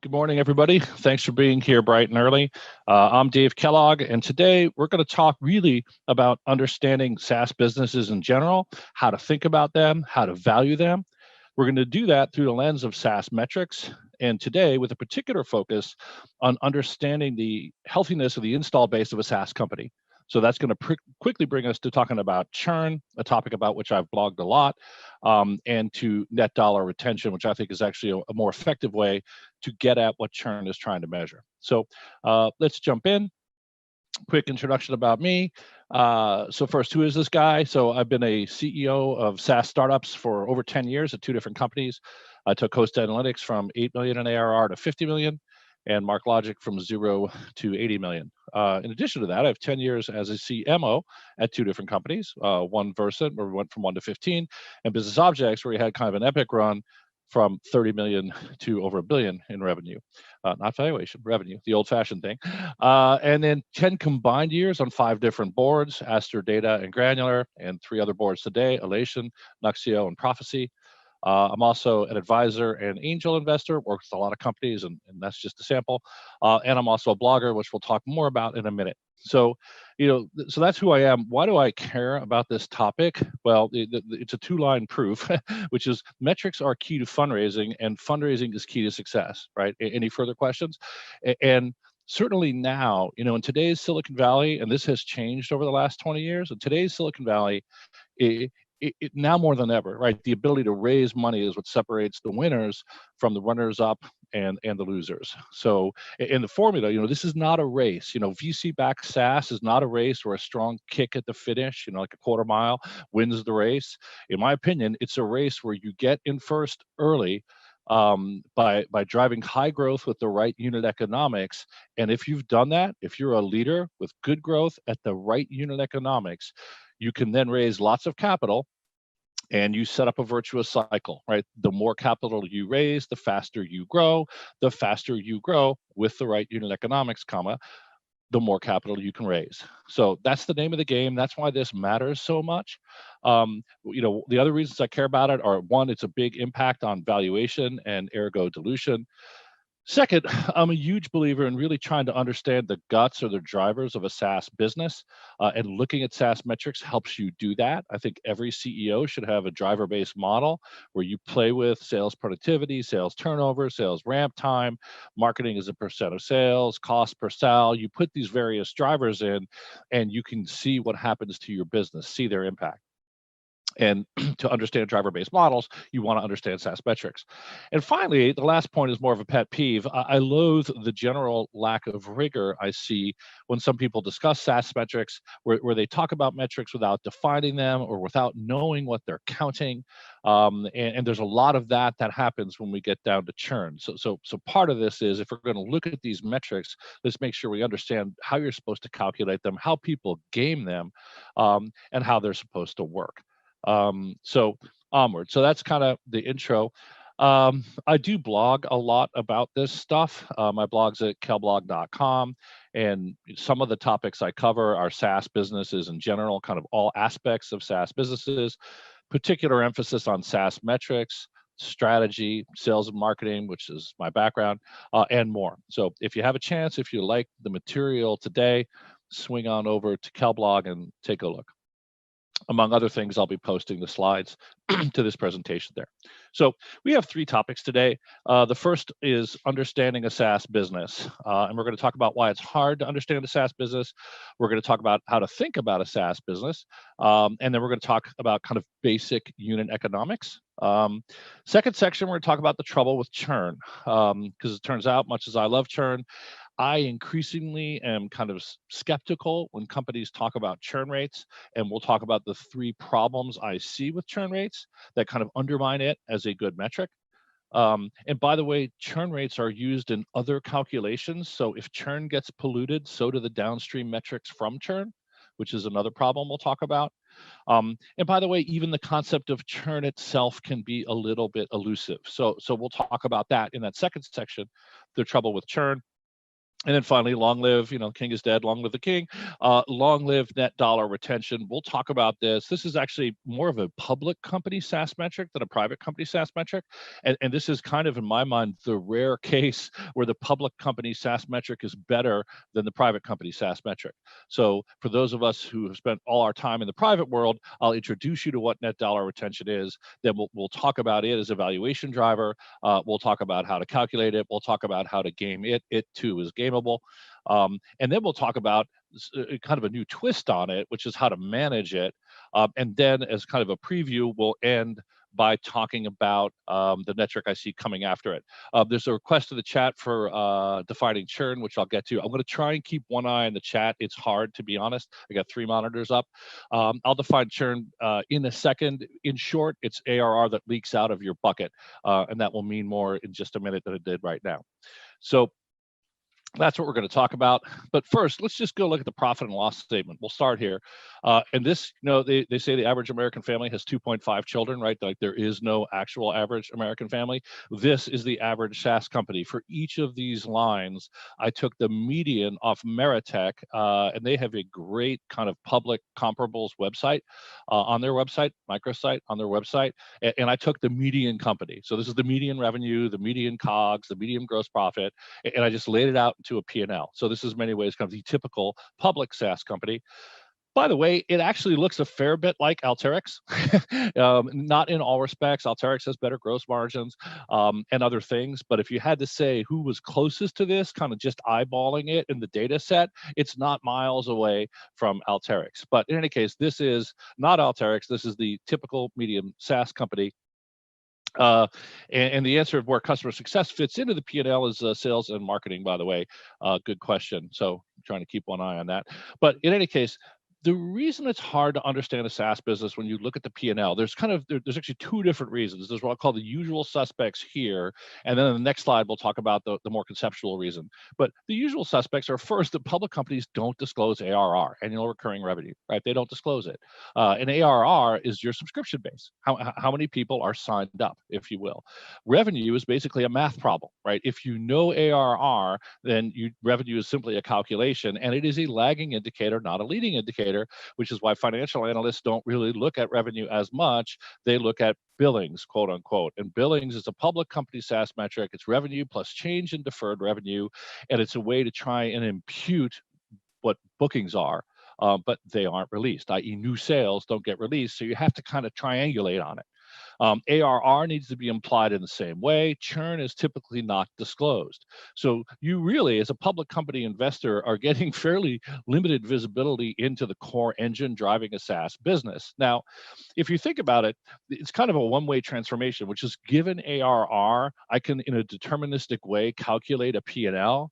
Good morning, everybody. Thanks for being here bright and early. I'm Dave Kellogg, and today we're going to talk really about understanding SaaS businesses in general, how to think about them, how to value them. We're going to do that through the lens of SaaS metrics, and today with a particular focus on understanding the healthiness of the install base of a SaaS company. So that's going to quickly bring us to talking about churn, a topic about which I've blogged a lot, and to net dollar retention, which I think is actually a more effective way to get at what churn is trying to measure. So let's jump in. Quick introduction about me. So first, who is this guy? So I've been a CEO of SaaS startups for over 10 years at 2 different companies. I took Host Analytics from 8 million in ARR to 50 million. And MarkLogic from 0 to 80 million. In addition to that, I have 10 years as a CMO at 2 different companies, one Versant, where we went from 1 to 15, and Business Objects, where we had kind of an epic run from 30 million to over $1 billion in revenue. Not valuation, revenue, the old-fashioned thing. And then 10 combined years on 5 different boards, SaaStr, Data, and Granular, and 3 other boards today, Elation, Nuxio, and Prophecy. I'm also an advisor and angel investor, work with a lot of companies, and that's just a sample. And I'm also a blogger, which we'll talk more about in a minute. So, so that's who I am. Why do I care about this topic? Well, it's a 2-line proof, which is metrics are key to fundraising, and fundraising is key to success, right? Any further questions? And certainly now, in today's Silicon Valley, and this has changed over the last 20 years, in today's Silicon Valley, now more than ever, right? The ability to raise money is what separates the winners from the runners up and the losers. So in the formula, this is not a race. VC-backed SaaS is not a race where a strong kick at the finish, like a quarter mile, wins the race. In my opinion, it's a race where you get in first early by driving high growth with the right unit economics. And if you've done that, if you're a leader with good growth at the right unit economics, you can then raise lots of capital and you set up a virtuous cycle, right? The more capital you raise, the faster you grow. The faster you grow with the right unit economics, the more capital you can raise. So that's the name of the game. That's why this matters so much. The other reasons I care about it are, 1, it's a big impact on valuation and ergo dilution. Second, I'm a huge believer in really trying to understand the guts or the drivers of a SaaS business, and looking at SaaS metrics helps you do that. I think every CEO should have a driver-based model where you play with sales productivity, sales turnover, sales ramp time, marketing as a percent of sales, cost per sale. You put these various drivers in, and you can see what happens to your business, see their impact. And to understand driver-based models, you want to understand SaaS metrics. And finally, the last point is more of a pet peeve. I loathe the general lack of rigor I see when some people discuss SaaS metrics, where they talk about metrics without defining them or without knowing what they're counting. And there's a lot of that happens when we get down to churn. So part of this is, if we're going to look at these metrics, let's make sure we understand how you're supposed to calculate them, how people game them, and how they're supposed to work. So onward. So that's kind of the intro. I do blog a lot about this stuff. My blog's at kellblog.com, and some of the topics I cover are SaaS businesses in general, kind of all aspects of SaaS businesses, particular emphasis on SaaS metrics, strategy, sales and marketing, which is my background, and more. So if you have a chance, if you like the material today, swing on over to Kellblog and take a look. Among other things, I'll be posting the slides to this presentation there. So we have 3 topics today. The first is understanding a SaaS business. And we're going to talk about why it's hard to understand a SaaS business. We're going to talk about how to think about a SaaS business. And then we're going to talk about kind of basic unit economics. Second section, we're going to talk about the trouble with churn. Because it turns out, much as I love churn, I increasingly am kind of skeptical when companies talk about churn rates, and we'll talk about the 3 problems I see with churn rates that kind of undermine it as a good metric. And by the way, churn rates are used in other calculations. So if churn gets polluted, so do the downstream metrics from churn, which is another problem we'll talk about. And by the way, even the concept of churn itself can be a little bit elusive. So we'll talk about that in that second section, the trouble with churn. And then finally, long live, king is dead, long live the king. Long live net dollar retention. We'll talk about this. This is actually more of a public company SaaS metric than a private company SaaS metric. And this is kind of, in my mind, the rare case where the public company SaaS metric is better than the private company SaaS metric. So for those of us who have spent all our time in the private world, I'll introduce you to what net dollar retention is. Then we'll talk about it as a valuation driver. We'll talk about how to calculate it. We'll talk about how to game it. It too is gameable. And then we'll talk about kind of a new twist on it, which is how to manage it. And then as kind of a preview, we'll end by talking about the metric I see coming after it. There's a request to the chat for defining churn, which I'll get to. I'm going to try and keep one eye on the chat. It's hard, to be honest. I got 3 monitors up. I'll define churn in a second. In short, it's ARR that leaks out of your bucket, and that will mean more in just a minute than it did right now. So that's what we're going to talk about. But first, let's just go look at the profit and loss statement. We'll start here. And this, they say the average American family has 2.5 children, right? Like there is no actual average American family. This is the average SaaS company. For each of these lines, I took the median off Meritech, and they have a great kind of public comparables website on their website, microsite on their website. And I took the median company. So this is the median revenue, the median COGS, the median gross profit, and I just laid it out to a P&L. So this is in many ways kind of the typical public SaaS company. By the way, it actually looks a fair bit like Alteryx. Not in all respects. Alteryx has better gross margins and other things. But if you had to say who was closest to this, kind of just eyeballing it in the data set, it's not miles away from Alteryx. But in any case, this is not Alteryx. This is the typical medium SaaS company. And the answer of where customer success fits into the P&L is sales and marketing, by the way. Good question. So I'm trying to keep one eye on that. But in any case, the reason it's hard to understand a SaaS business when you look at the P&L, there's actually 2 different reasons. There's what I'll call the usual suspects here, and then in the next slide we'll talk about the more conceptual reason. But the usual suspects are, first, that public companies don't disclose ARR, annual recurring revenue, right? They don't disclose it. And ARR is your subscription base. How many people are signed up, if you will. Revenue is basically a math problem, right? If you know ARR, then revenue is simply a calculation, and it is a lagging indicator, not a leading indicator, which is why financial analysts don't really look at revenue as much. They look at billings, quote unquote. And billings is a public company SaaS metric. It's revenue plus change in deferred revenue. And it's a way to try and impute what bookings are, but they aren't released, i.e. new sales don't get released. So you have to kind of triangulate on it. ARR needs to be implied in the same way. Churn is typically not disclosed. So you really, as a public company investor, are getting fairly limited visibility into the core engine driving a SaaS business. Now, if you think about it, it's kind of a one-way transformation, which is given ARR, I can, in a deterministic way, calculate a P&L.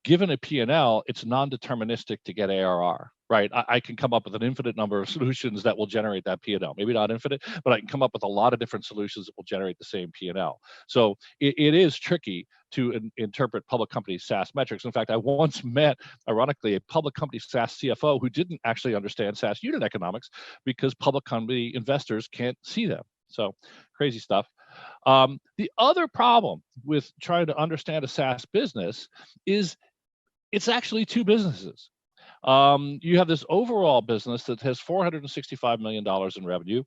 Given a P&L, it's non-deterministic to get ARR, right? I can come up with an infinite number of solutions that will generate that P&L. Maybe not infinite, but I can come up with a lot of different solutions that will generate the same P&L. So it is tricky to interpret public company SaaS metrics. In fact, I once met, ironically, a public company SaaS CFO who didn't actually understand SaaS unit economics because public company investors can't see them. So crazy stuff. The other problem with trying to understand a SaaS business is it's actually 2 businesses. You have this overall business that has $465 million in revenue,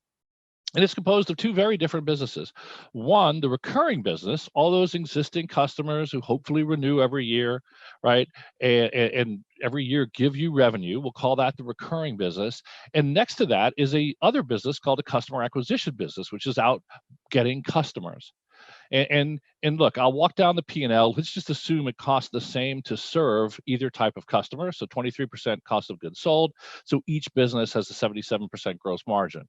and it's composed of 2 very different businesses. One, the recurring business, all those existing customers who hopefully renew every year, right? And every year give you revenue. We'll call that the recurring business. And next to that is a other business called a customer acquisition business, which is out getting customers. And look, I'll walk down the P&L. Let's just assume it costs the same to serve either type of customer. So 23% cost of goods sold. So each business has a 77% gross margin.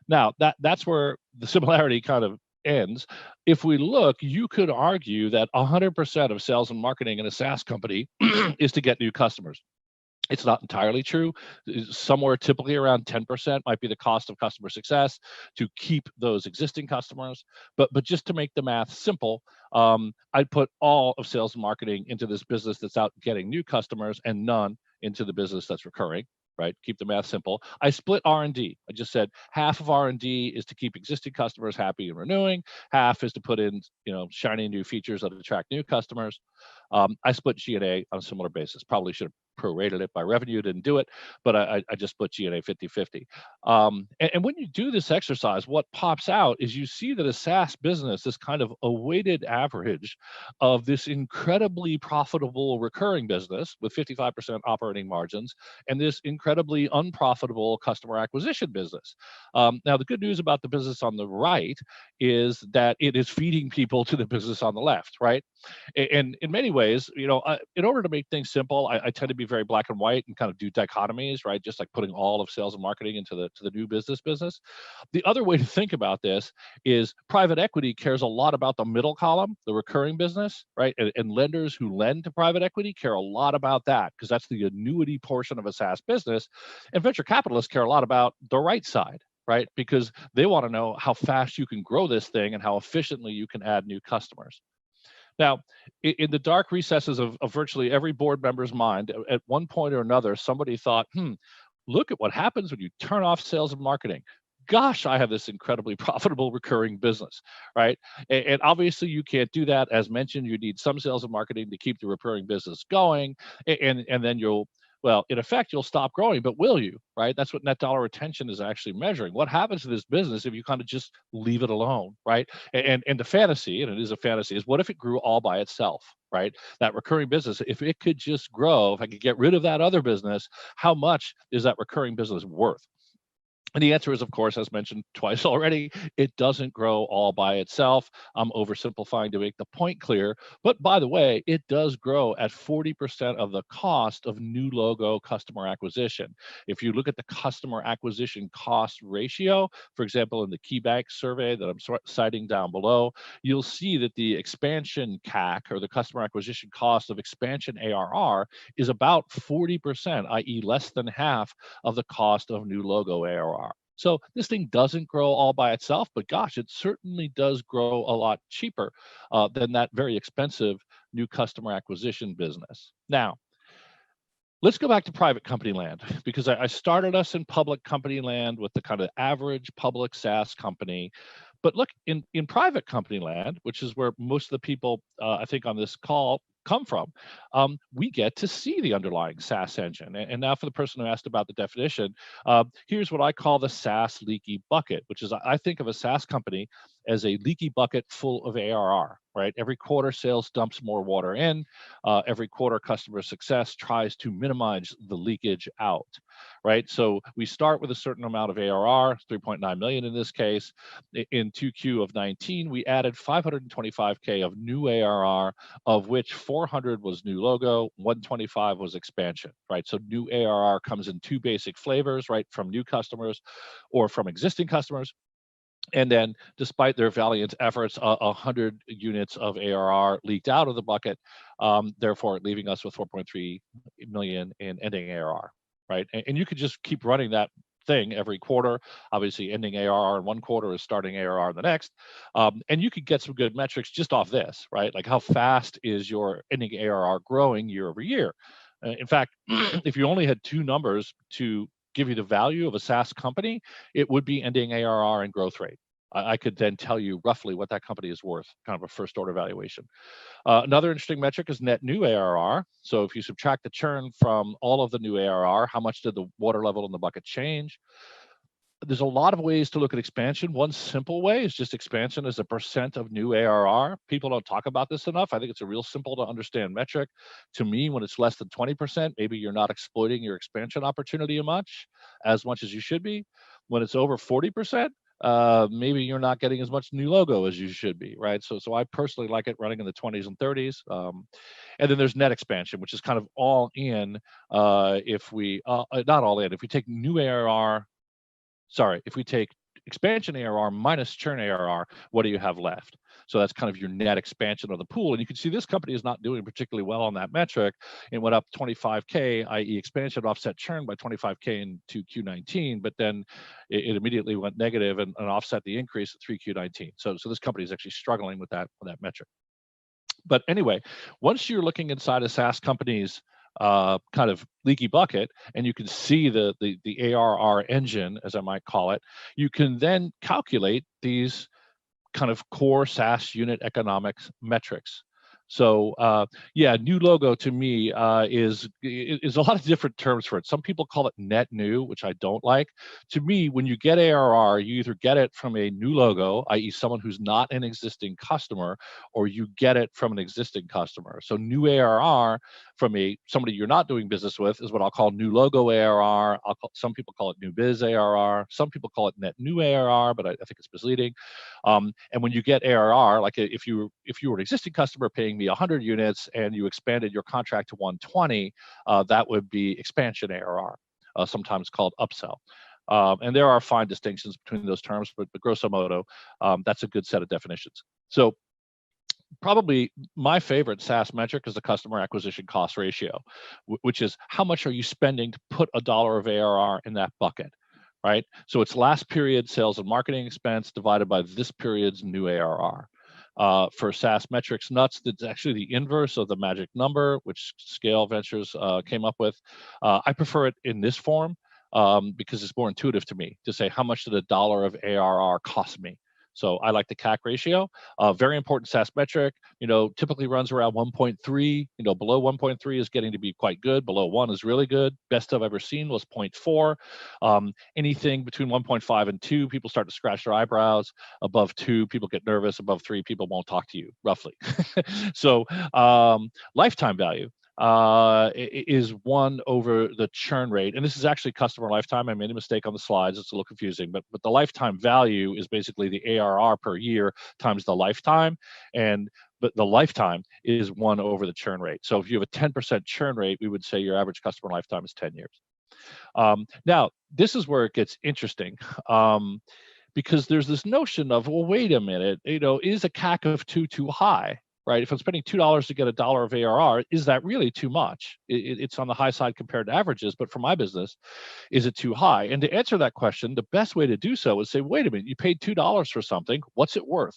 Now, that's where the similarity kind of ends. If we look, you could argue that 100% of sales and marketing in a SaaS company is to get new customers. It's not entirely true. Somewhere typically around 10% might be the cost of customer success to keep those existing customers. But just to make the math simple, I'd put all of sales and marketing into this business that's out getting new customers and none into the business that's recurring. right? Keep the math simple. I split R&D. I just said half of R&D is to keep existing customers happy and renewing. Half is to put in, shiny new features that attract new customers. I split G&A on a similar basis. Probably should have prorated it by revenue, didn't do it, but I just split G&A 50-50. And when you do this exercise, what pops out is you see that a SaaS business is kind of a weighted average of this incredibly profitable recurring business with 55% operating margins and this incredibly unprofitable customer acquisition business. Now, the good news about the business on the right is that it is feeding people to the business on the left, right? And in many ways, in order to make things simple, I tend to be very black and white and kind of do dichotomies, right? Just like putting all of sales and marketing into the new business. The other way to think about this is private equity cares a lot about the middle column, the recurring business, right? And lenders who lend to private equity care a lot about that because that's the annuity portion of a SaaS business. And venture capitalists care a lot about the right side, right? Because they want to know how fast you can grow this thing and how efficiently you can add new customers. Now, in the dark recesses of virtually every board member's mind, at one point or another, somebody thought, look at what happens when you turn off sales and marketing. Gosh, I have this incredibly profitable recurring business, right? And obviously you can't do that. As mentioned, you need some sales and marketing to keep the recurring business going. And then in effect, you'll stop growing, but will you, right? That's what net dollar retention is actually measuring. What happens to this business if you kind of just leave it alone, right? And the fantasy, and it is a fantasy, is what if it grew all by itself, right? That recurring business, if it could just grow, if I could get rid of that other business, how much is that recurring business worth? And the answer is, of course, as mentioned twice already, it doesn't grow all by itself. I'm oversimplifying to make the point clear. But by the way, it does grow at 40% of the cost of new logo customer acquisition. If you look at the customer acquisition cost ratio, for example, in the KeyBank survey that I'm citing down below, you'll see that the expansion CAC, or the customer acquisition cost of expansion ARR, is about 40%, i.e. less than half of the cost of new logo ARR. So this thing doesn't grow all by itself, but gosh, it certainly does grow a lot cheaper than that very expensive new customer acquisition business. Now, let's go back to private company land, because I started us in public company land with the kind of average public SaaS company. But look, in private company land, which is where most of the people I think on this call come from, we get to see the underlying SaaS engine. And now for the person who asked about the definition, here's what I call the SaaS leaky bucket, which is I think of a SaaS company as a leaky bucket full of ARR, right? Every quarter sales dumps more water in. Every quarter customer success tries to minimize the leakage out, right? So we start with a certain amount of ARR, 3.9 million in this case. In 2Q of 19, we added 525K of new ARR, of which 400 was new logo, 125 was expansion, right? So new ARR comes in two basic flavors, right? From new customers or from existing customers. And then, despite their valiant efforts, 100 units of ARR leaked out of the bucket, therefore leaving us with 4.3 million in ending ARR, right? And you could just keep running that thing every quarter. Obviously, ending ARR in one quarter is starting ARR in the next. And you could get some good metrics just off this, right? Like how fast is your ending ARR growing year over year? In fact, if you only had two numbers to give you the value of a SaaS company, it would be ending ARR and growth rate. I could then tell you roughly what that company is worth, kind of a first order valuation. Another interesting metric is net new ARR. So if you subtract the churn from all of the new ARR, how much did the water level in the bucket change? There's a lot of ways to look at expansion. One simple way is just expansion as a percent of new ARR. People don't talk about this enough. I think it's a real simple to understand metric. To me, when it's less than 20%, maybe you're not exploiting your expansion opportunity as much as you should be. When it's over 40%, maybe you're not getting as much new logo as you should be, right? So I personally like it running in the 20s and 30s. And then there's net expansion, which is kind of all in. If we take new ARR, if we take expansion ARR minus churn ARR, what do you have left? So that's kind of your net expansion of the pool. And you can see this company is not doing particularly well on that metric. It went up 25K, i.e. expansion offset churn by 25K in 2Q19, but then it immediately went negative and offset the increase at 3Q19. So this company is actually struggling with that metric. But anyway, once you're looking inside a SaaS company's kind of leaky bucket, and you can see the ARR engine, as I might call it, you can then calculate these kind of core SaaS unit economics metrics. So yeah, new logo to me is a lot of different terms for it. Some people call it net new, which I don't like. To me, when you get ARR, you either get it from a new logo, i.e. someone who's not an existing customer, or you get it from an existing customer. So new ARR from somebody you're not doing business with is what I'll call new logo ARR. Some people call it new biz ARR. Some people call it net new ARR, but I think it's misleading. And when you get ARR, like if you were an existing customer paying me 100 units and you expanded your contract to 120, that would be expansion ARR, sometimes called upsell. And there are fine distinctions between those terms, but grosso modo, that's a good set of definitions. So probably my favorite SaaS metric is the customer acquisition cost ratio, which is how much are you spending to put $1 of ARR in that bucket, right? So it's last period sales and marketing expense divided by this period's new ARR. For SaaS metrics nuts, that's actually the inverse of the magic number, which Scale Ventures came up with. I prefer it in this form because it's more intuitive to me to say how much did $1 of ARR cost me. So I like the CAC ratio. Very important SaaS metric. Typically runs around 1.3. Below 1.3 is getting to be quite good. Below 1 is really good. Best I've ever seen was 0.4. Anything between 1.5 and 2, people start to scratch their eyebrows. Above 2, people get nervous. Above 3, people won't talk to you, roughly. So lifetime value is 1 over the churn rate. And this is actually customer lifetime. I made a mistake on the slides. It's a little confusing, but the lifetime value is basically the ARR per year times the lifetime. But the lifetime is 1 over the churn rate. So if you have a 10% churn rate, we would say your average customer lifetime is 10 years. Now, this is where it gets interesting. Because there's this notion of, well, wait a minute, is a CAC of 2 too high? Right? If I'm spending $2 to get $1 of ARR, is that really too much? It's on the high side compared to averages, but for my business, is it too high? And to answer that question, the best way to do so is say, wait a minute, you paid $2 for something, what's it worth?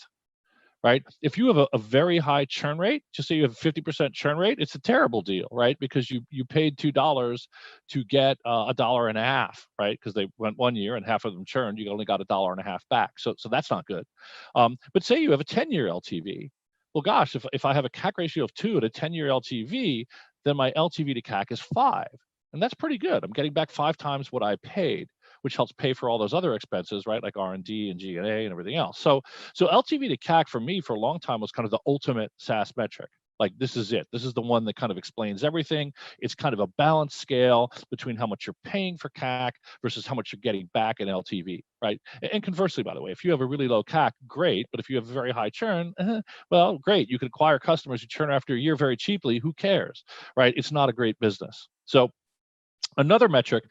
Right? If you have a very high churn rate, just say you have a 50% churn rate, it's a terrible deal, right? Because you paid $2 to get $1.50, right? Because they went 1 year and half of them churned, you only got $1.50 back. So that's not good. But say you have a 10-year LTV. Well, gosh, if I have a CAC ratio of 2 at a 10-year LTV, then my LTV to CAC is 5. And that's pretty good. I'm getting back 5 times what I paid, which helps pay for all those other expenses, right? Like R&D and G&A and everything else. So LTV to CAC for me for a long time was kind of the ultimate SaaS metric. Like, this is it. This is the one that kind of explains everything. It's kind of a balanced scale between how much you're paying for CAC versus how much you're getting back in LTV, right? And conversely, by the way, if you have a really low CAC, great. But if you have a very high churn, well, great. You can acquire customers who churn after a year very cheaply. Who cares, right? It's not a great business. So another metric,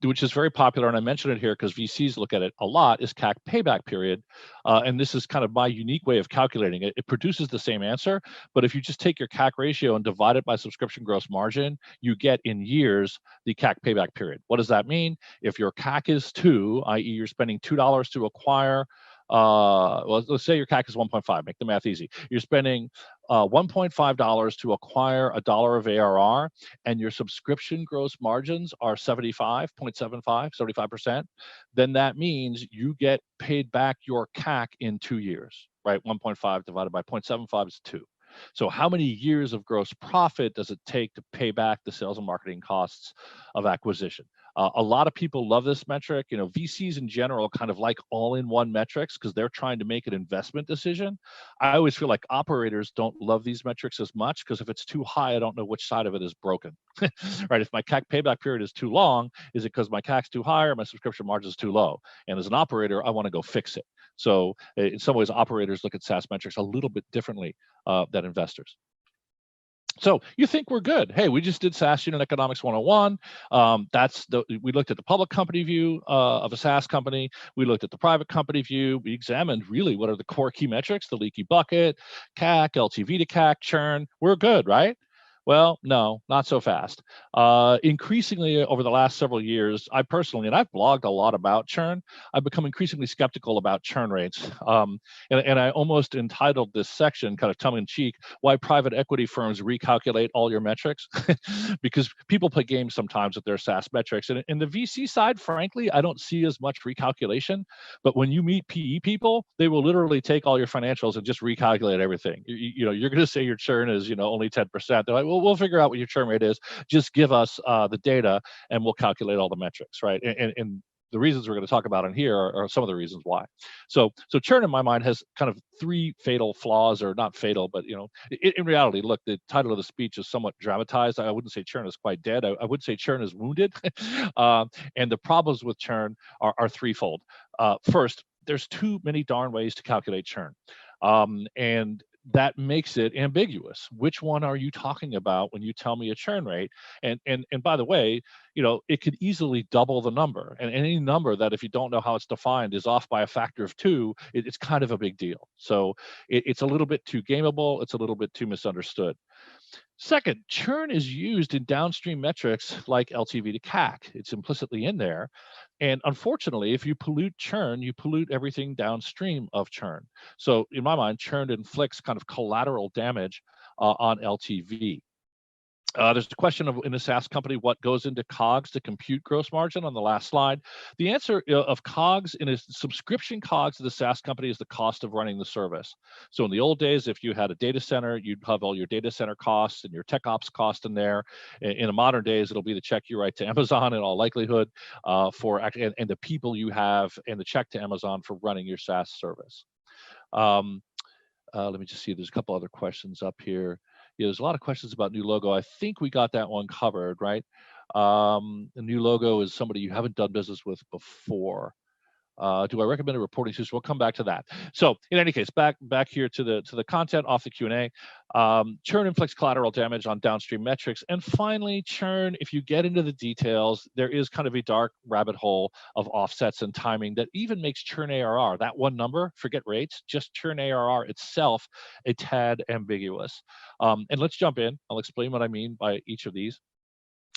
which is very popular, and I mention it here because VCs look at it a lot, is CAC payback period. And this is kind of my unique way of calculating it. It produces the same answer, but if you just take your CAC ratio and divide it by subscription gross margin, you get in years the CAC payback period. What does that mean? If your CAC is 2, i.e. you're spending $2 to acquire, well, let's say your CAC is 1.5, make the math easy. You're spending $1.5 to acquire $1 of ARR, and your subscription gross margins are 75%, then that means you get paid back your CAC in 2 years, right? 1.5 divided by 0.75 is 2. So how many years of gross profit does it take to pay back the sales and marketing costs of acquisition? A lot of people love this metric. VCs in general kind of like all-in-one metrics because they're trying to make an investment decision. I always feel like operators don't love these metrics as much because if it's too high, I don't know which side of it is broken. Right? If my CAC payback period is too long, is it because my CAC's too high or my subscription margin is too low? And as an operator, I want to go fix it. So in some ways, operators look at SaaS metrics a little bit differently than investors. So you think we're good. Hey, we just did SaaS Unit Economics 101. We looked at the public company view of a SaaS company. We looked at the private company view. We examined really what are the core key metrics, the leaky bucket, CAC, LTV to CAC, churn. We're good, right? Well, no, not so fast. Increasingly over the last several years, I personally, and I've blogged a lot about churn, I've become increasingly skeptical about churn rates. And I almost entitled this section, kind of tongue in cheek, why private equity firms recalculate all your metrics. Because people play games sometimes with their SaaS metrics. And in the VC side, frankly, I don't see as much recalculation. But when you meet PE people, they will literally take all your financials and just recalculate everything. You're going to say your churn is, only 10%. They're like, well, we'll figure out what your churn rate is. Just give us the data, and we'll calculate all the metrics, right? And the reasons we're going to talk about in here are some of the reasons why. So churn in my mind has kind of three fatal flaws, or not fatal, but in reality, look, the title of the speech is somewhat dramatized. I wouldn't say churn is quite dead. I would say churn is wounded. And the problems with churn are threefold. First, there's too many darn ways to calculate churn. And that makes it ambiguous. Which one are you talking about when you tell me a churn rate? And by the way, it could easily double the number. And any number that, if you don't know how it's defined, is off by a factor of 2, it's kind of a big deal. So it's a little bit too gameable. It's a little bit too misunderstood. Second, churn is used in downstream metrics like LTV to CAC. It's implicitly in there. And unfortunately, if you pollute churn, you pollute everything downstream of churn. So in my mind, churn inflicts kind of collateral damage on LTV. There's a question of, in a SaaS company, what goes into COGS to compute gross margin on the last slide. The answer of COGS in a subscription COGS of the SaaS company is the cost of running the service. So in the old days, if you had a data center, you'd have all your data center costs and your tech ops cost in there. In the modern days, it'll be the check you write to Amazon in all likelihood and the people you have, and the check to Amazon for running your SaaS service. Let me just see, there's a couple other questions up here. Yeah, there's a lot of questions about new logo. I think we got that one covered, right? A new logo is somebody you haven't done business with before. Do I recommend a reporting system? We'll come back to that. So in any case, back here to the content off the Q&A. Churn inflicts collateral damage on downstream metrics. And finally, churn, if you get into the details, there is kind of a dark rabbit hole of offsets and timing that even makes churn ARR, that one number, forget rates, just churn ARR itself, a tad ambiguous. And let's jump in. I'll explain what I mean by each of these.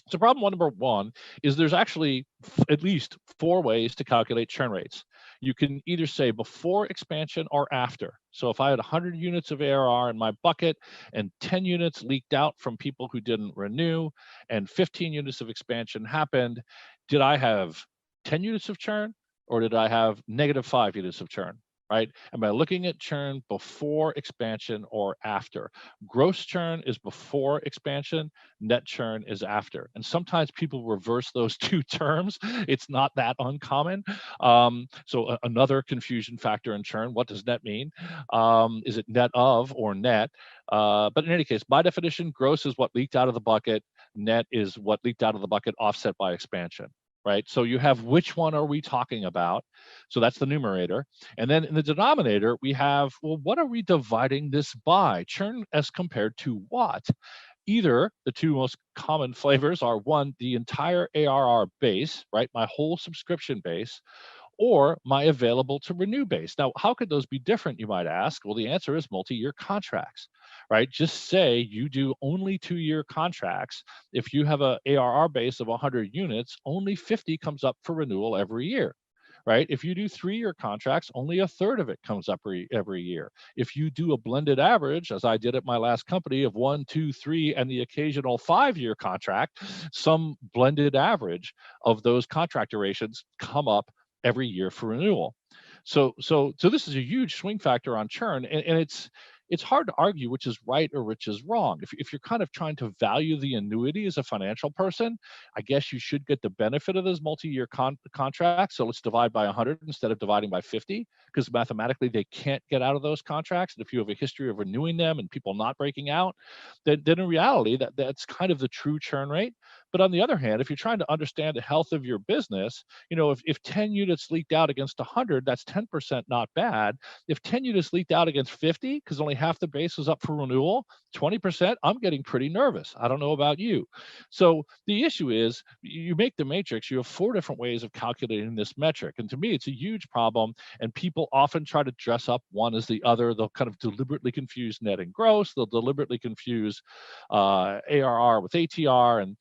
So problem number one is there's actually at least 4 ways to calculate churn rates. You can either say before expansion or after. So if I had 100 units of ARR in my bucket and 10 units leaked out from people who didn't renew and 15 units of expansion happened, did I have 10 units of churn, or did I have -5 units of churn? Right? Am I looking at churn before expansion or after? Gross churn is before expansion, net churn is after. And sometimes people reverse those two terms. It's not that uncommon. So another confusion factor in churn, what does net mean? Is it net of or net? But in any case, by definition, gross is what leaked out of the bucket, net is what leaked out of the bucket offset by expansion. Right? So you have, which one are we talking about? So that's the numerator. And then in the denominator, we have, well, what are we dividing this by? Churn as compared to what? Either the two most common flavors are, one, the entire ARR base, right? My whole subscription base, or my available to renew base. Now, how could those be different, you might ask? Well, the answer is multi-year contracts, right? Just say you do only 2-year contracts. If you have a ARR base of 100 units, only 50 comes up for renewal every year, right? If you do 3-year contracts, only a third of it comes up every year. If you do a blended average, as I did at my last company, of 1, 2, 3, and the occasional 5-year contract, some blended average of those contract durations come up every year for renewal. So this is a huge swing factor on churn, and it's hard to argue which is right or which is wrong. If you're kind of trying to value the annuity as a financial person, I guess you should get the benefit of those multi-year contracts. So let's divide by 100 instead of dividing by 50, because mathematically they can't get out of those contracts. And if you have a history of renewing them and people not breaking out, then in reality, that's kind of the true churn rate. But on the other hand, if you're trying to understand the health of your business, if 10 units leaked out against 100, that's 10% not bad. If 10 units leaked out against 50, because only half the base was up for renewal, 20%, I'm getting pretty nervous. I don't know about you. So the issue is, you make the matrix, you have 4 different ways of calculating this metric. And to me, it's a huge problem. And people often try to dress up one as the other. They'll kind of deliberately confuse net and gross. They'll deliberately confuse ARR with ATR. And,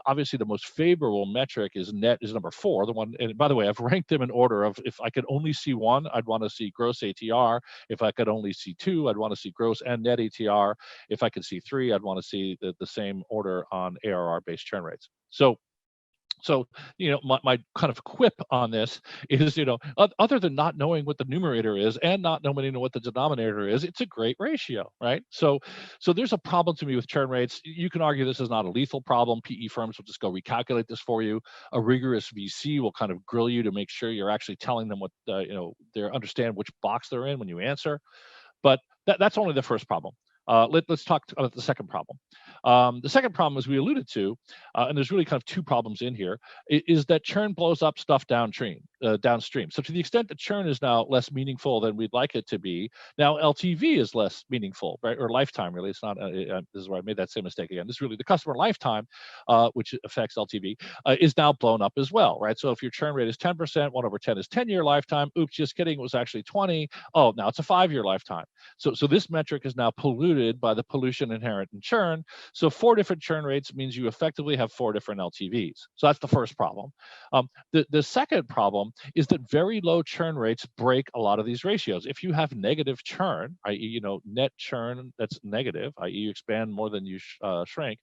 obviously the most favorable metric is net is number 4, the one. And by the way, I've ranked them in order of, if I could only see one, I'd want to see gross ATR. If I could only see 2, I'd want to see gross and net ATR. If I could see 3, I'd want to see the same order on ARR-based churn rates. So, my kind of quip on this is, other than not knowing what the numerator is and not knowing what the denominator is, it's a great ratio, right? So there's a problem to me with churn rates. You can argue this is not a lethal problem. PE firms will just go recalculate this for you. A rigorous VC will kind of grill you to make sure you're actually telling them what, they understand which box they're in when you answer. But that's only the first problem. Let's talk about the second problem. The second problem, as we alluded to, and there's really kind of 2 problems in here, is that churn blows up stuff downstream. So to the extent that churn is now less meaningful than we'd like it to be, now LTV is less meaningful, right? Or lifetime, really. It's not. This is where I made that same mistake again. This is really the customer lifetime, which affects LTV, is now blown up as well, right? So if your churn rate is 10%, 1 over 10 is 10-year lifetime. Oops, just kidding. It was actually 20. Oh, now it's a 5-year lifetime. So this metric is now polluted by the pollution inherent in churn. So 4 different churn rates means you effectively have 4 different LTVs. So that's the first problem. The second problem is that very low churn rates break a lot of these ratios. If you have negative churn, i.e., net churn that's negative, i.e., you expand more than you shrink,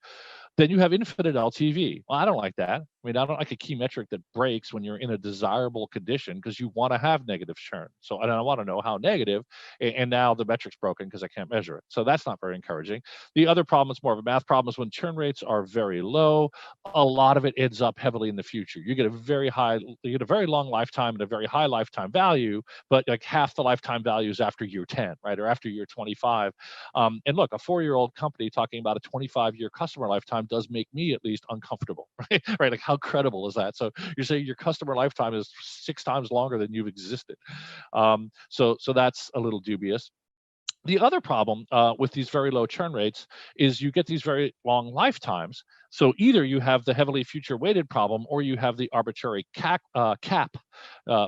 then you have infinite LTV. Well, I don't like that. I mean, I don't like a key metric that breaks when you're in a desirable condition, because you want to have negative churn. So I want to know how negative, and now the metric's broken because I can't measure it. So that's not very encouraging. The other problem, it's more of a math problem, is when churn rates are very low, a lot of it ends up heavily in the future. You get a very long lifetime and a very high lifetime value, but like half the lifetime value is after year 10, right? Or after year 25. And look, a 4-year-old company talking about a 25-year customer lifetime does make me at least uncomfortable, right? Right? Like, how credible is that? So you're saying your customer lifetime is 6 times longer than you've existed. So that's a little dubious. The other problem with these very low churn rates is you get these very long lifetimes. So either you have the heavily future weighted problem, or you have the arbitrary cap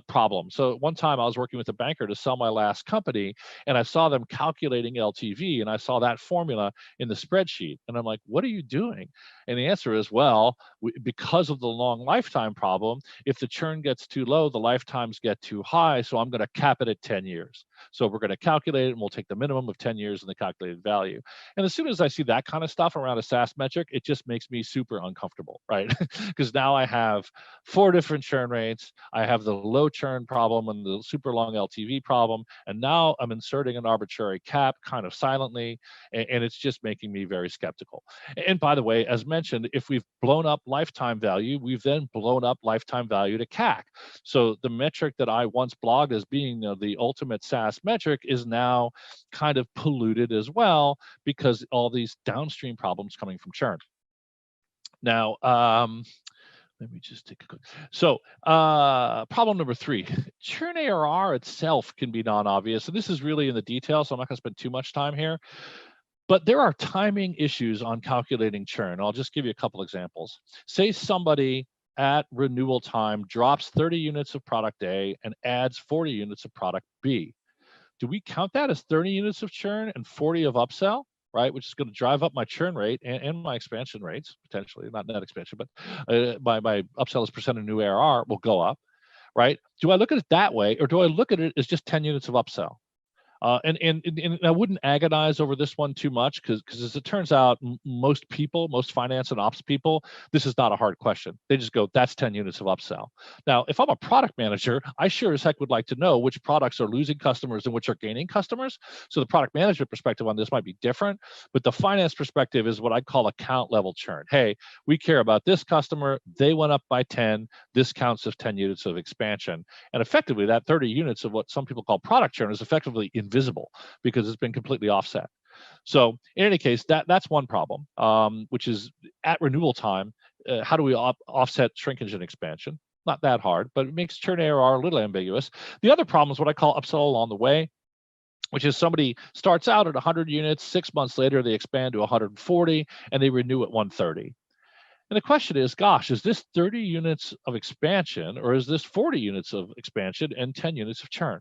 problem. So one time I was working with a banker to sell my last company, and I saw them calculating LTV, and I saw that formula in the spreadsheet. And I'm like, what are you doing? And the answer is, well, because of the long lifetime problem, if the churn gets too low, the lifetimes get too high. So I'm going to cap it at 10 years. So we're going to calculate it, and we'll take the minimum of 10 years in the calculated value. And as soon as I see that kind of stuff around a SaaS metric, it just makes me super uncomfortable, right? Because now I have 4 different churn rates. I have the low churn problem and the super long LTV problem. And now I'm inserting an arbitrary cap kind of silently, and it's just making me very skeptical. And by the way, as mentioned, if we've blown up lifetime value, we've then blown up lifetime value to CAC. So the metric that I once blogged as being the ultimate SaaS metric is now kind of polluted as well, because all these downstream problems coming from churn. Now, let me just take a quick. So problem number 3, churn ARR itself can be non-obvious. And this is really in the details, so I'm not going to spend too much time here. But there are timing issues on calculating churn. I'll just give you a couple examples. Say somebody at renewal time drops 30 units of product A and adds 40 units of product B. Do we count that as 30 units of churn and 40 of upsell, right? Which is going to drive up my churn rate and my expansion rates, potentially, not net expansion, but my upsell as percent of new ARR will go up, right? Do I look at it that way, or do I look at it as just 10 units of upsell? And I wouldn't agonize over this one too much, because as it turns out, most finance and ops people, this is not a hard question. They just go, that's 10 units of upsell. Now, if I'm a product manager, I sure as heck would like to know which products are losing customers and which are gaining customers. So the product management perspective on this might be different, but the finance perspective is what I call account level churn. Hey, we care about this customer. They went up by 10. This counts as 10 units of expansion. And effectively, that 30 units of what some people call product churn is effectively invisible, because it's been completely offset. So in any case, that's one problem, which is at renewal time, how do we offset shrinkage and expansion? Not that hard, but it makes churn ARR a little ambiguous. The other problem is what I call upsell along the way, which is somebody starts out at 100 units, 6 months later they expand to 140, and they renew at 130. And the question is, gosh, is this 30 units of expansion, or is this 40 units of expansion and 10 units of churn?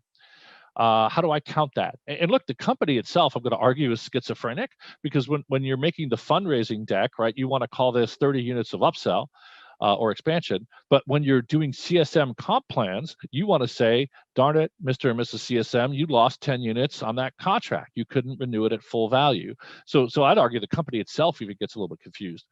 How do I count that? And look, the company itself, I'm going to argue, is schizophrenic, because when you're making the fundraising deck, right, you want to call this 30 units of upsell or expansion. But when you're doing CSM comp plans, you want to say, darn it, Mr. and Mrs. CSM, you lost 10 units on that contract. You couldn't renew it at full value. So I'd argue the company itself even gets a little bit confused.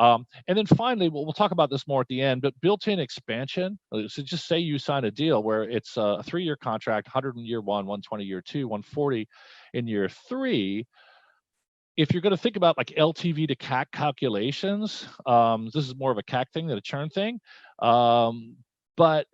And then finally, we'll talk about this more at the end, but built-in expansion. So just say you sign a deal where it's a 3-year contract, 100 in year 1, 120 year 2, 140 in year 3. If you're going to think about like LTV to CAC calculations, this is more of a CAC thing than a churn thing. But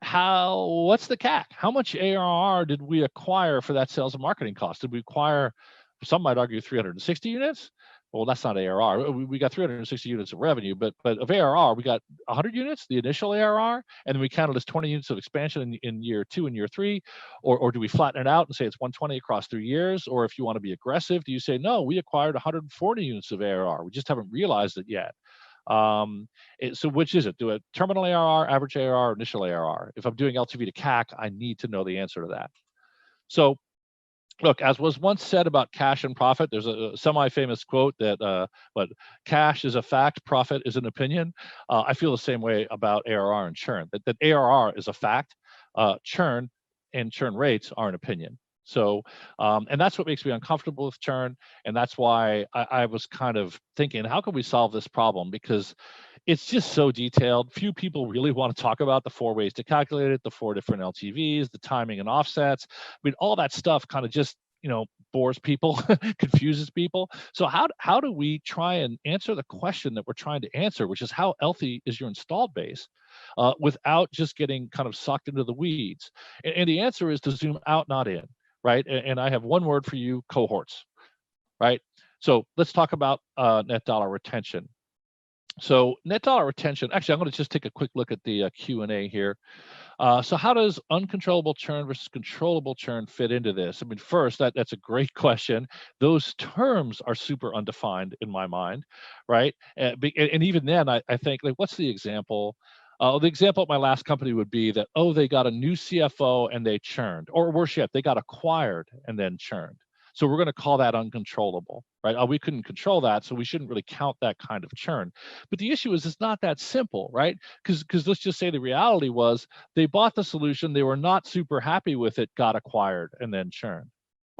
what's the CAC? How much ARR did we acquire for that sales and marketing cost? Did we acquire, some might argue, 360 units? Well, that's not ARR. We got 360 units of revenue, but of ARR, we got 100 units, the initial ARR, and then we counted as 20 units of expansion in year 2 and year 3, or do we flatten it out and say it's 120 across 3 years? Or if you want to be aggressive, do you say, no, we acquired 140 units of ARR. We just haven't realized it yet. So which is it? Do a terminal ARR, average ARR, initial ARR? If I'm doing LTV to CAC, I need to know the answer to that. So look, as was once said about cash and profit, there's a semi-famous quote that, but cash is a fact, profit is an opinion. I feel the same way about ARR and churn, that ARR is a fact, churn and churn rates are an opinion. So, and that's what makes me uncomfortable with churn. And that's why I was kind of thinking, how can we solve this problem? Because it's just so detailed. Few people really want to talk about the 4 ways to calculate it, the 4 different LTVs, the timing and offsets. I mean, all that stuff kind of just, bores people, confuses people. So how do we try and answer the question that we're trying to answer, which is how healthy is your installed base, without just getting kind of sucked into the weeds? And the answer is to zoom out, not in, right? And I have one word for you: cohorts, right? So let's talk about net dollar retention. So net dollar retention, actually, I'm going to just take a quick look at the Q&A here. So how does uncontrollable churn versus controllable churn fit into this? I mean, first, that's a great question. Those terms are super undefined in my mind, right? And even then, I think, like, what's the example? The example at my last company would be that, oh, they got a new CFO and they churned, or worse yet, they got acquired and then churned. So we're going to call that uncontrollable, right? We couldn't control that, so we shouldn't really count that kind of churn. But the issue is it's not that simple, right? Because let's just say the reality was they bought the solution, they were not super happy with it, got acquired, and then churned.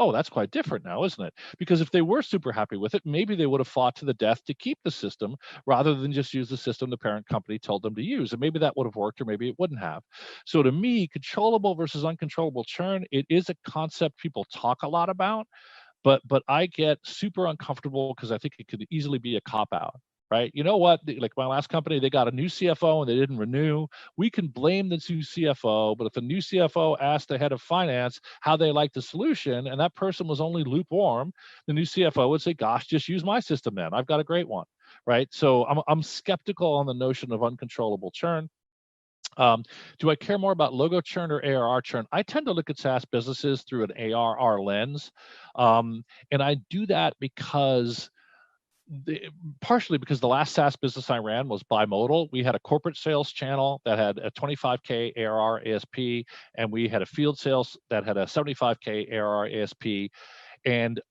Oh, that's quite different now, isn't it? Because if they were super happy with it, maybe they would have fought to the death to keep the system rather than just use the system the parent company told them to use. And maybe that would have worked, or maybe it wouldn't have. So to me, controllable versus uncontrollable churn, it is a concept people talk a lot about, but I get super uncomfortable because I think it could easily be a cop-out. Right? You know what? Like my last company, they got a new CFO and they didn't renew. We can blame the new CFO, but if the new CFO asked the head of finance how they liked the solution and that person was only lukewarm, the new CFO would say, gosh, just use my system then. I've got a great one, right? So I'm skeptical on the notion of uncontrollable churn. Do I care more about logo churn or ARR churn? I tend to look at SaaS businesses through an ARR lens. And I do that because partially because the last SaaS business I ran was bimodal. We had a corporate sales channel that had a 25K ARR ASP, and we had a field sales that had a 75K ARR ASP. And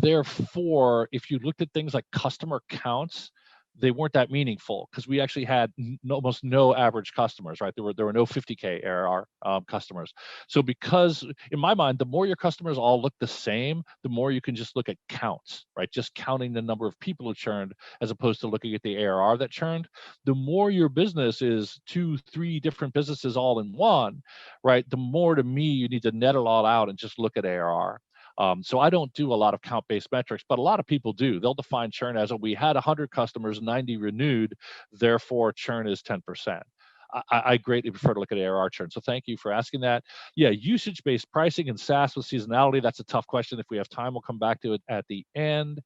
therefore, if you looked at things like customer counts, they weren't that meaningful because we actually had almost no average customers, right? There were no 50K ARR customers. So because in my mind, the more your customers all look the same, the more you can just look at counts, right? Just counting the number of people who churned as opposed to looking at the ARR that churned. The more your business is 2, 3 different businesses all in one, right? The more, to me, you need to net it all out and just look at ARR. So I don't do a lot of count-based metrics, but a lot of people do. They'll define churn as we had 100 customers, 90 renewed, therefore churn is 10%. I greatly prefer to look at ARR churn. So thank you for asking that. Yeah, usage-based pricing and SaaS with seasonality, that's a tough question. If we have time, we'll come back to it at the end.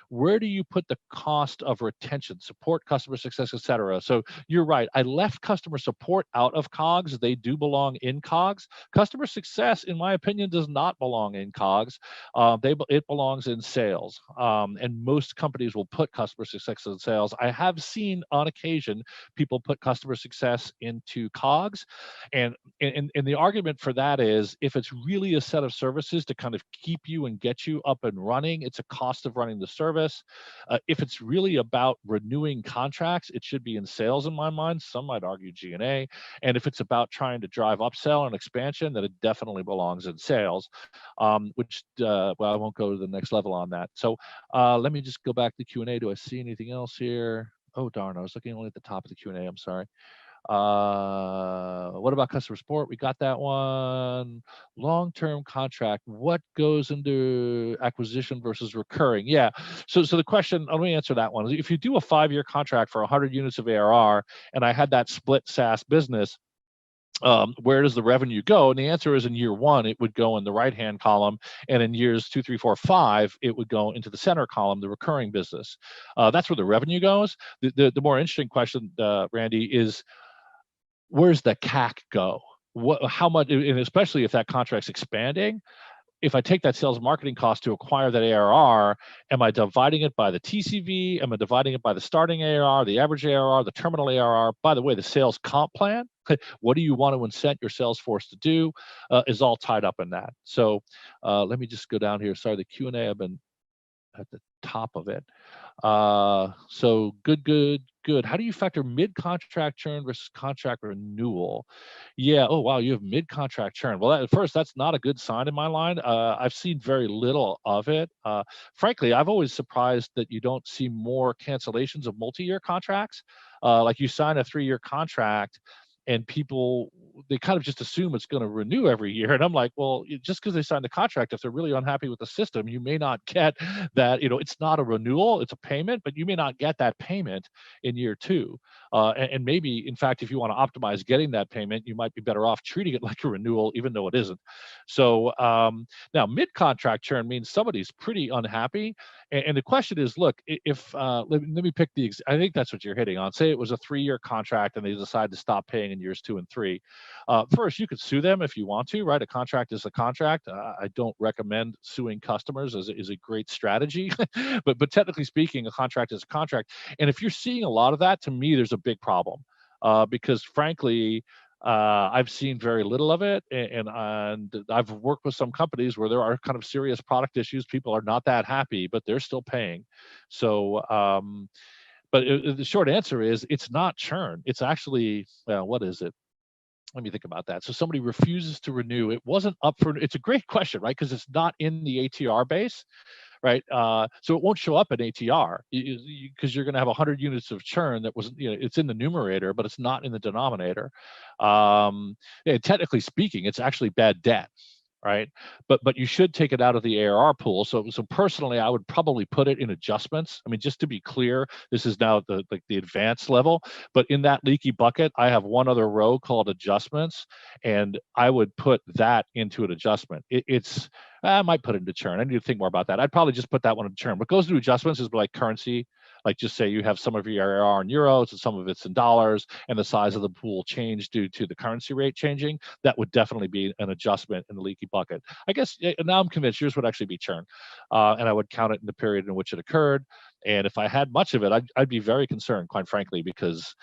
Where do you put the cost of retention, support, customer success, et cetera? So you're right. I left customer support out of COGS. They do belong in COGS. Customer success, in my opinion, does not belong in COGS. It belongs in sales. And most companies will put customer success in sales. I have seen on occasion people put customer success into COGS. And the argument for that is if it's really a set of services to kind of keep you and get you up and running, it's a cost of running the service. If it's really about renewing contracts, it should be in sales in my mind. Some might argue G&A. And if it's about trying to drive upsell and expansion, then it definitely belongs in sales, well, I won't go to the next level on that. So let me just go back to Q&A. Do I see anything else here? Oh, darn, I was looking only at the top of the Q&A. I'm sorry. What about customer support? We got that one. Long-term contract. What goes into acquisition versus recurring? Yeah. So the question, let me answer that one. If you do a 5-year contract for 100 units of ARR, and I had that split SaaS business, where does the revenue go? And the answer is in year 1, it would go in the right-hand column, and in years 2, 3, 4, 5, it would go into the center column, the recurring business. That's where the revenue goes. The more interesting question, Randy, is where's the CAC go? How much, and especially if that contract's expanding, if I take that sales and marketing cost to acquire that ARR, am I dividing it by the TCV? Am I dividing it by the starting ARR, the average ARR, the terminal ARR? By the way, the sales comp plan, what do you want to incent your sales force to do, is all tied up in that. So let me just go down here. Sorry, the Q&A, I've been at the top of it. So good. How do you factor mid-contract churn versus contract renewal? Yeah, oh wow, you have mid-contract churn. Well, at first, that's not a good sign in my line. I've seen very little of it. Frankly, I've always surprised that you don't see more cancellations of multi-year contracts. Like you sign a 3-year contract, and people, they kind of just assume it's going to renew every year. And I'm like, well, just because they signed the contract, if they're really unhappy with the system, you may not get that, it's not a renewal, it's a payment, but you may not get that payment in year 2. And maybe, in fact, if you want to optimize getting that payment, you might be better off treating it like a renewal, even though it isn't. So now mid-contract churn means somebody's pretty unhappy. And the question is, look, if, let me pick I think that's what you're hitting on. Say it was a 3-year contract and they decide to stop paying in years 2 and 3. First, you could sue them if you want to, right? A contract is a contract. I don't recommend suing customers as a great strategy, but technically speaking, a contract is a contract. And if you're seeing a lot of that, to me, there's a big problem, because frankly, I've seen very little of it, and I've worked with some companies where there are kind of serious product issues. People are not that happy, but they're still paying. So, but the short answer is it's not churn. It's actually, what is it? Let me think about that. So somebody refuses to renew. It wasn't up for, it's a great question, right? Because it's not in the ATR base, right? So it won't show up in ATR because you're going to have 100 units of churn that was, it's in the numerator, but it's not in the denominator. Technically speaking, it's actually bad debt, right? But you should take it out of the ARR pool. So personally, I would probably put it in adjustments. I mean, just to be clear, this is now the advanced level. But in that leaky bucket, I have one other row called adjustments, and I would put that into an adjustment. I might put it into churn. I need to think more about that. I'd probably just put that one in churn. What goes into adjustments is like currency. Like just say you have some of your ARR in euros and some of it's in dollars, and the size of the pool changed due to the currency rate changing. That would definitely be an adjustment in the leaky bucket. I guess now I'm convinced yours would actually be churn, and I would count it in the period in which it occurred. And if I had much of it, I'd be very concerned, quite frankly, because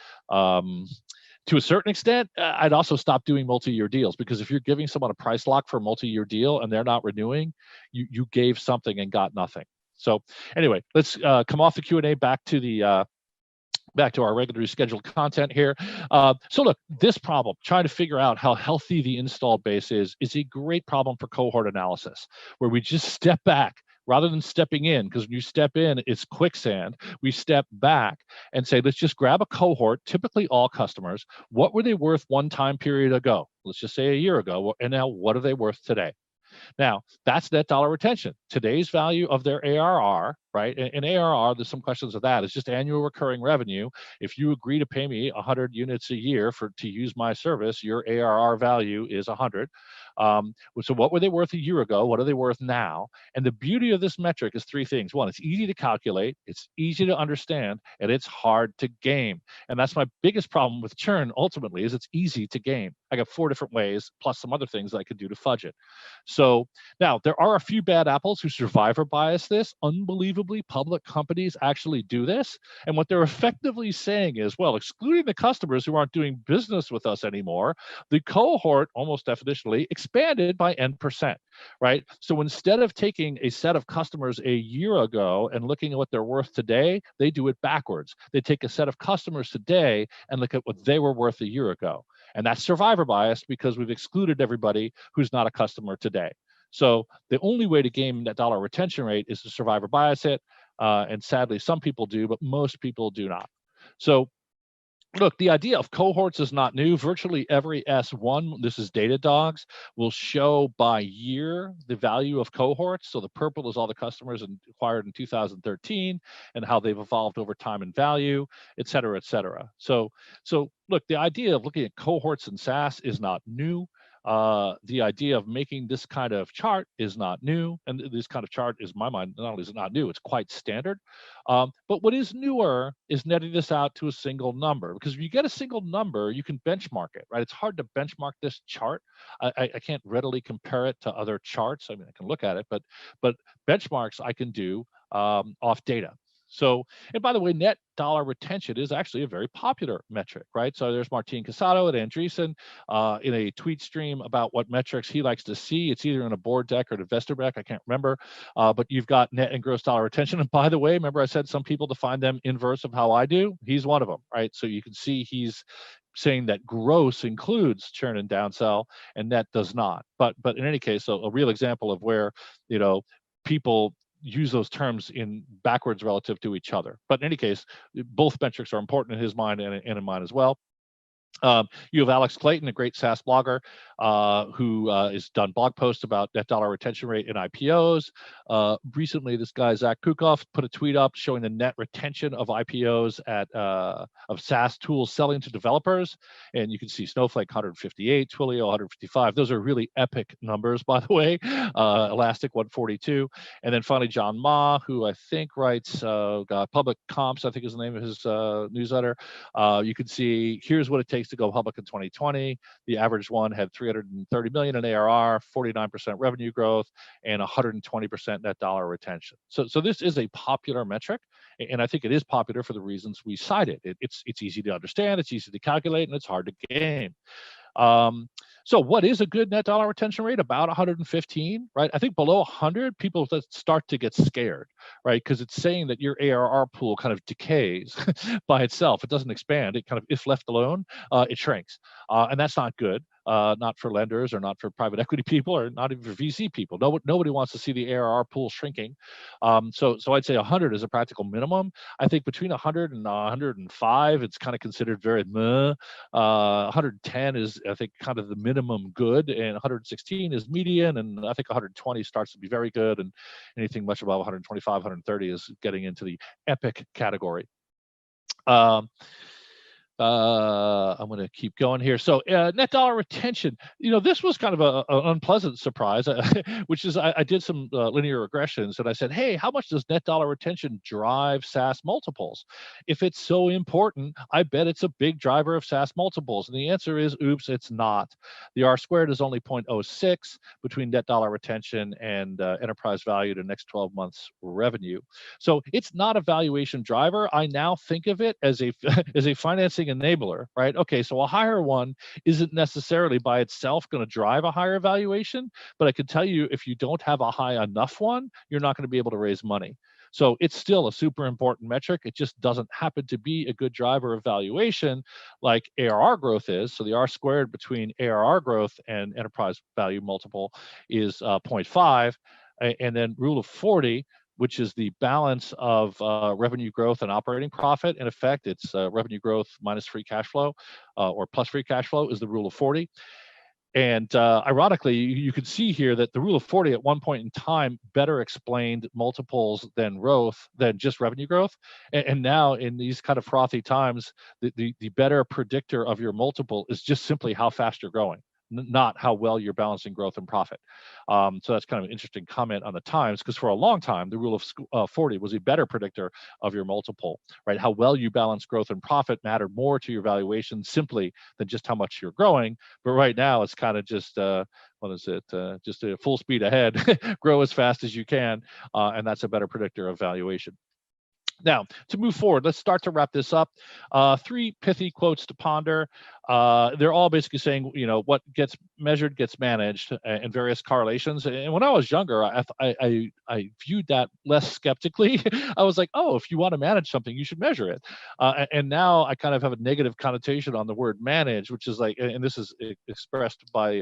to a certain extent, I'd also stop doing multi-year deals, because if you're giving someone a price lock for a multi-year deal and they're not renewing, you gave something and got nothing. So anyway, let's come off the Q&A back to our regularly scheduled content here. So look, this problem, trying to figure out how healthy the installed base is a great problem for cohort analysis, where we just step back rather than stepping in, because when you step in, it's quicksand. We step back and say, let's just grab a cohort, typically all customers. What were they worth one time period ago? Let's just say a year ago. And now what are they worth today? Now, that's net dollar retention, today's value of their ARR, right? And ARR, there's some questions of that. It's just annual recurring revenue. If you agree to pay me 100 units a year to use my service, your ARR value is 100. So what were they worth a year ago? What are they worth now? And the beauty of this metric is three things. One, it's easy to calculate, it's easy to understand, and it's hard to game. And that's my biggest problem with churn ultimately, is it's easy to game. I got 4 different ways, plus some other things that I could do to fudge it. So now there are a few bad apples who survivor bias this. Unbelievably, public companies actually do this. And what they're effectively saying is, well, excluding the customers who aren't doing business with us anymore, the cohort almost definitionally expanded by N%, right? So instead of taking a set of customers a year ago and looking at what they're worth today, they do it backwards. They take a set of customers today and look at what they were worth a year ago. And that's survivor bias because we've excluded everybody who's not a customer today. So the only way to game net dollar retention rate is to survivor bias it. And sadly, some people do, but most people do not. So look, the idea of cohorts is not new. Virtually every S1, this is Datadogs, will show by year the value of cohorts. So the purple is all the customers acquired in 2013 and how they've evolved over time in value, et cetera, et cetera. So look, the idea of looking at cohorts in SaaS is not new. The idea of making this kind of chart is not new, and this kind of chart is, in my mind, not only is it not new, it's quite standard. But what is newer is netting this out to a single number, because if you get a single number, you can benchmark it, right? It's hard to benchmark this chart. I can't readily compare it to other charts. I mean, I can look at it, but benchmarks I can do off data. So, and by the way, net dollar retention is actually a very popular metric, right? So there's Martin Casado at Andreessen in a tweet stream about what metrics he likes to see. It's either in a board deck or an investor deck, I can't remember. But you've got net and gross dollar retention. And by the way, remember I said some people define them inverse of how I do? He's one of them, right? So you can see he's saying that gross includes churn and downsell and net does not. But in any case, a real example of where, people use those terms in backwards relative to each other. But in any case, both metrics are important in his mind and in mine as well. You have Alex Clayton, a great SaaS blogger, who has done blog posts about net dollar retention rate in IPOs. Recently, this guy, Zach Kukoff, put a tweet up showing the net retention of IPOs of SaaS tools selling to developers. And you can see Snowflake 158, Twilio 155. Those are really epic numbers, by the way. Elastic 142. And then finally, John Ma, who I think writes Public Comps, I think is the name of his newsletter. You can see here's what it takes to go public in 2020. The average one had 330 million in ARR, 49% revenue growth, and 120% net dollar retention. So this is a popular metric, and I think it is popular for the reasons we cited. It's easy to understand, it's easy to calculate, and it's hard to game. So what is a good net dollar retention rate? About 115, right? I think below 100, people start to get scared, right? Because it's saying that your ARR pool kind of decays by itself. It doesn't expand. It kind of, if left alone, it shrinks. And that's not good. Not for lenders or not for private equity people or not even for VC people. Nobody wants to see the ARR pool shrinking. So I'd say 100 is a practical minimum. I think between 100 and 105, it's kind of considered very meh. 110 is, I think, kind of the minimum good, and 116 is median, and I think 120 starts to be very good, and anything much above 125, 130 is getting into the epic category. I'm going to keep going here. So net dollar retention, this was kind of an unpleasant surprise, which is I did some linear regressions and I said, hey, how much does net dollar retention drive SaaS multiples? If it's so important, I bet it's a big driver of SaaS multiples. And the answer is, oops, it's not. The R squared is only 0.06 between net dollar retention and enterprise value to next 12 months revenue. So it's not a valuation driver. I now think of it as a financing enabler, right? Okay, so a higher one isn't necessarily by itself going to drive a higher valuation, but I can tell you if you don't have a high enough one, you're not going to be able to raise money. So it's still a super important metric. It just doesn't happen to be a good driver of valuation like ARR growth is. So the R squared between ARR growth and enterprise value multiple is 0.5. And then rule of 40, which is the balance of revenue growth and operating profit. In effect, it's revenue growth minus free cash flow or plus free cash flow is the rule of 40. And ironically, you can see here that the rule of 40 at one point in time better explained multiples than just revenue growth. And now in these kind of frothy times, the better predictor of your multiple is just simply how fast you're growing. not how well you're balancing growth and profit. So that's kind of an interesting comment on the times, because for a long time, the rule of 40 was a better predictor of your multiple, right? How well you balance growth and profit mattered more to your valuation simply than just how much you're growing. But right now, it's kind of just, what is it? Just a full speed ahead, grow as fast as you can, and that's a better predictor of valuation. Now, to move forward, let's start to wrap this up. 3 pithy quotes to ponder. They're all basically saying, what gets measured gets managed, and various correlations. And when I was younger, I viewed that less skeptically. I was like, oh, if you want to manage something, you should measure it. And now I kind of have a negative connotation on the word manage, which is like, and this is expressed by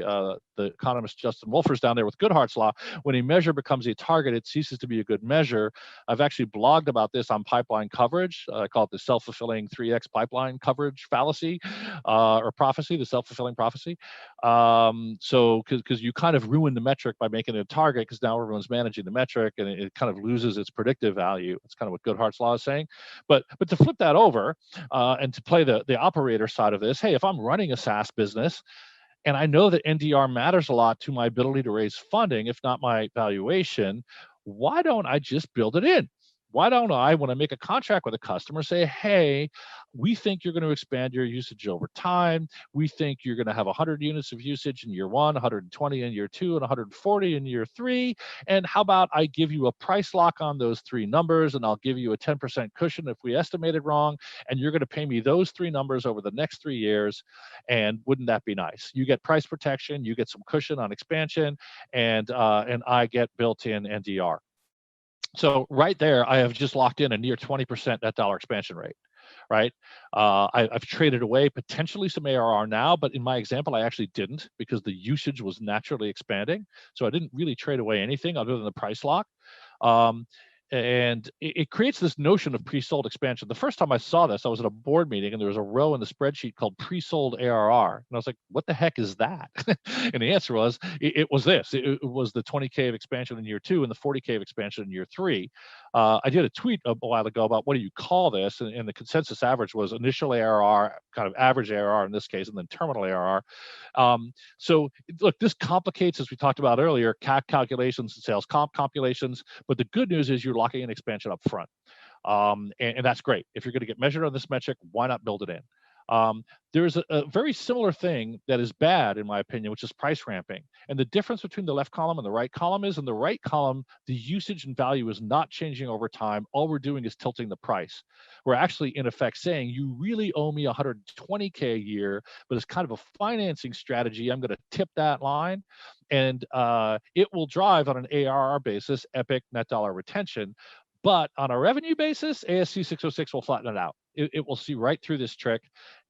the economist Justin Wolfers down there with Goodhart's Law. When a measure becomes a target, it ceases to be a good measure. I've actually blogged about this on pipeline coverage. I call it the self-fulfilling 3x pipeline coverage fallacy, or prophecy, the self-fulfilling prophecy. So because you kind of ruin the metric by making it a target, because now everyone's managing the metric and it kind of loses its predictive value. That's kind of what Goodhart's Law is saying. But to flip that over and to play the operator side of this, hey, if I'm running a SaaS business and I know that NDR matters a lot to my ability to raise funding, if not my valuation, why don't I just build it in? Why don't I, when I make a contract with a customer, say, hey, we think you're going to expand your usage over time. We think you're going to have 100 units of usage in year 1, 120 in year 2, and 140 in year 3. And how about I give you a price lock on those 3 numbers, and I'll give you a 10% cushion if we estimated wrong, and you're going to pay me those 3 numbers over the next 3 years. And wouldn't that be nice? You get price protection, you get some cushion on expansion, and I get built-in NDR. So right there, I have just locked in a near 20% net dollar expansion rate, right? I've traded away potentially some ARR now, but in my example, I actually didn't, because the usage was naturally expanding. So I didn't really trade away anything other than the price lock. And it creates this notion of pre-sold expansion. The first time I saw this, I was at a board meeting and there was a row in the spreadsheet called pre-sold ARR. And I was like, what the heck is that? And the answer was, it was this. It was the 20K of expansion in year 2 and the 40K of expansion in year 3. I did a tweet a while ago about what do you call this? And the consensus average was initial ARR, kind of average ARR in this case, and then terminal ARR. So look, this complicates, as we talked about earlier, CAC calculations and sales comp calculations. But the good news is you're locking in expansion up front. And that's great. If you're going to get measured on this metric, why not build it in? There's a very similar thing that is bad, in my opinion, which is price ramping. And the difference between the left column and the right column is, in the right column, the usage and value is not changing over time. All we're doing is tilting the price. We're actually, in effect, saying, you really owe me 120K a year, but it's kind of a financing strategy. I'm going to tip that line, and it will drive on an ARR basis, epic net dollar retention. But on a revenue basis, ASC 606 will flatten it out. It will see right through this trick,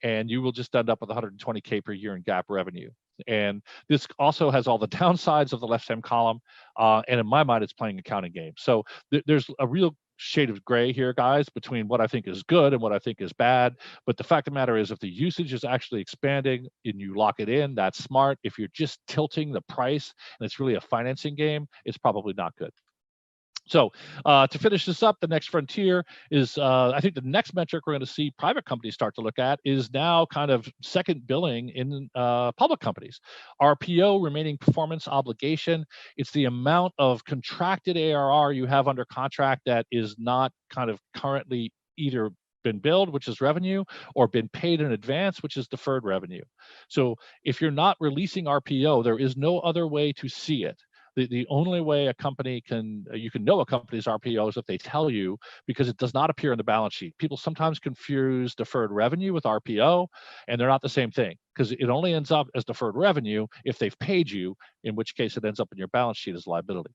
and you will just end up with 120K per year in GAAP revenue. And this also has all the downsides of the left-hand column. And in my mind, it's playing accounting games. So there's a real shade of gray here, guys, between what I think is good and what I think is bad. But the fact of the matter is, if the usage is actually expanding and you lock it in, that's smart. If you're just tilting the price and it's really a financing game, it's probably not good. So to finish this up, the next frontier is, I think the next metric we're going to see private companies start to look at is now kind of second billing in public companies. RPO, remaining performance obligation. It's the amount of contracted ARR you have under contract that is not kind of currently either been billed, which is revenue, or been paid in advance, which is deferred revenue. So if you're not releasing RPO, there is no other way to see it. The only way a company you can know a company's RPO is if they tell you, because it does not appear in the balance sheet. People sometimes confuse deferred revenue with RPO, and they're not the same thing, because it only ends up as deferred revenue if they've paid you, in which case it ends up in your balance sheet as liability.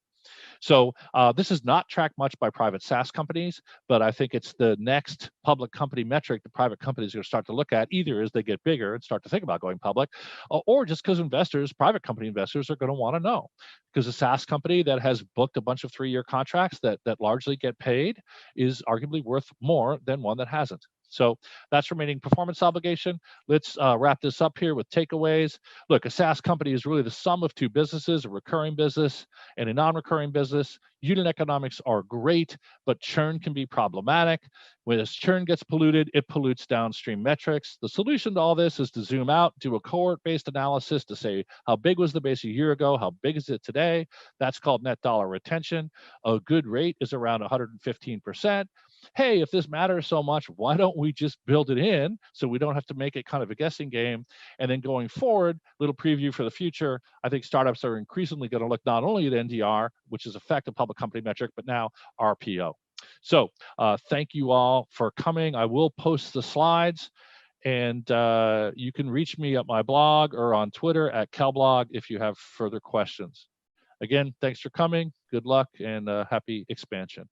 So this is not tracked much by private SaaS companies, but I think it's the next public company metric the private companies are going to start to look at, either as they get bigger and start to think about going public, or just because investors, private company investors, are going to want to know. Because a SaaS company that has booked a bunch of 3-year contracts that largely get paid is arguably worth more than one that hasn't. So that's remaining performance obligation. Let's wrap this up here with takeaways. Look, a SaaS company is really the sum of two businesses, a recurring business and a non-recurring business. Unit economics are great, but churn can be problematic. When churn gets polluted, it pollutes downstream metrics. The solution to all this is to zoom out, do a cohort-based analysis to say, how big was the base a year ago? How big is it today? That's called net dollar retention. A good rate is around 115%. Hey, if this matters so much, why don't we just build it in so we don't have to make it kind of a guessing game? And then going forward, little preview for the future, I think startups are increasingly going to look not only at NDR, which is effective public company metric, but now RPO. So thank you all for coming. I will post the slides, and you can reach me at my blog or on Twitter at Kellblog if you have further questions. Again, thanks for coming. Good luck and happy expansion.